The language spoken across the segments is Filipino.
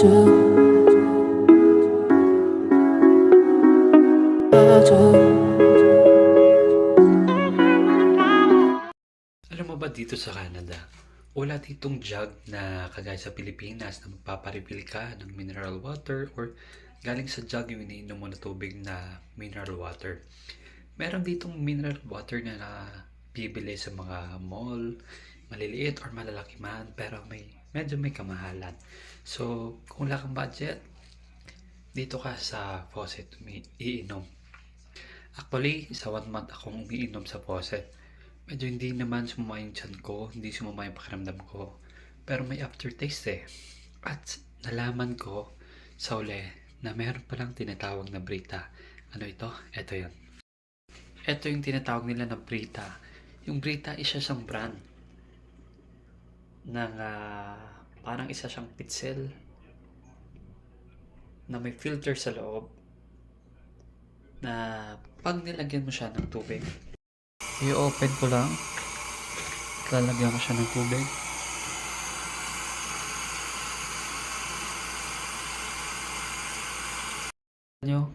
Alam mo ba dito sa Canada, wala ditong jug na kagaya sa Pilipinas na magpaparefill ka ng mineral water or galing sa jug yung iniinom mo na tubig na mineral water. Meron ditong mineral water na bibili sa mga mall, maliliit or malalaki man, pero medyo may kamahalan. So, kung wala kang budget, dito ka sa faucet iinom. Actually, sa 1 month akong umiinom sa faucet. Medyo hindi naman sumama yung tiyan ko, hindi sumama yung pakiramdam ko. Pero may aftertaste eh. At nalaman ko sa uli na meron palang tinatawag na Brita. Ano ito? Ito yun. Ito yung tinatawag nila na Brita. Yung Brita isa siyang brand ng parang isa siyang pitzel na may filter sa loob na pag nilagyan mo siya ng tubig, i-open ko lang, lalagyan ko siya ng tubig. Nyo,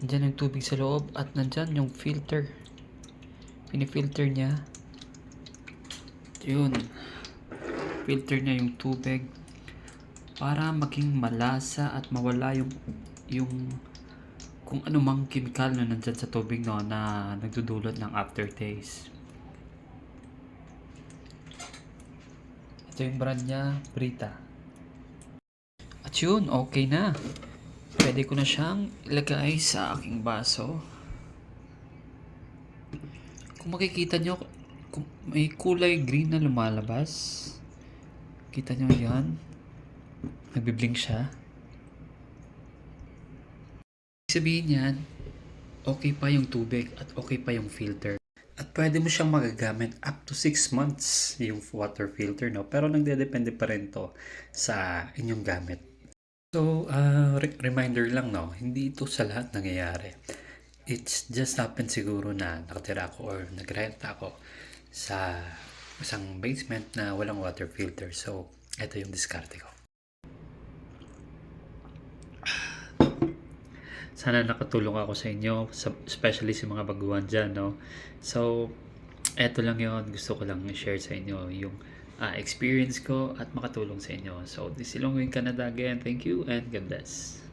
nandyan yung tubig sa loob at nandyan yung filter. Pinifilter niya. Yun. Filter niya yung tubig para maging malasa at mawala yung kung ano mang chemical na nandyan sa tubig no, na nagdudulot ng aftertaste. Ito yung brand niya, Brita. At yun, okay na. Pwede ko na siyang ilagay sa aking baso. Kung makikita nyo, kung may kulay green na lumalabas. Kita nyo yan? Nagbiblink siya. Sabihin yan, okay pa yung tubig at okay pa yung filter. At pwede mo siyang magagamit up to 6 months yung water filter, no? Pero nagdedepende pa rin to sa inyong gamit. So, reminder lang, no? Hindi ito sa lahat nangyayari. It's just happened siguro na nakatira ako or nagrenta ako sa isang basement na walang water filter. So, ito yung diskarte ko. Sana nakatulong ako sa inyo, especially sa mga baguhan dyan, no? So, eto lang yon, gusto ko lang i-share sa inyo yung experience ko at makatulong sa inyo. So, this is Ilonggo in Canada again. Thank you and God bless.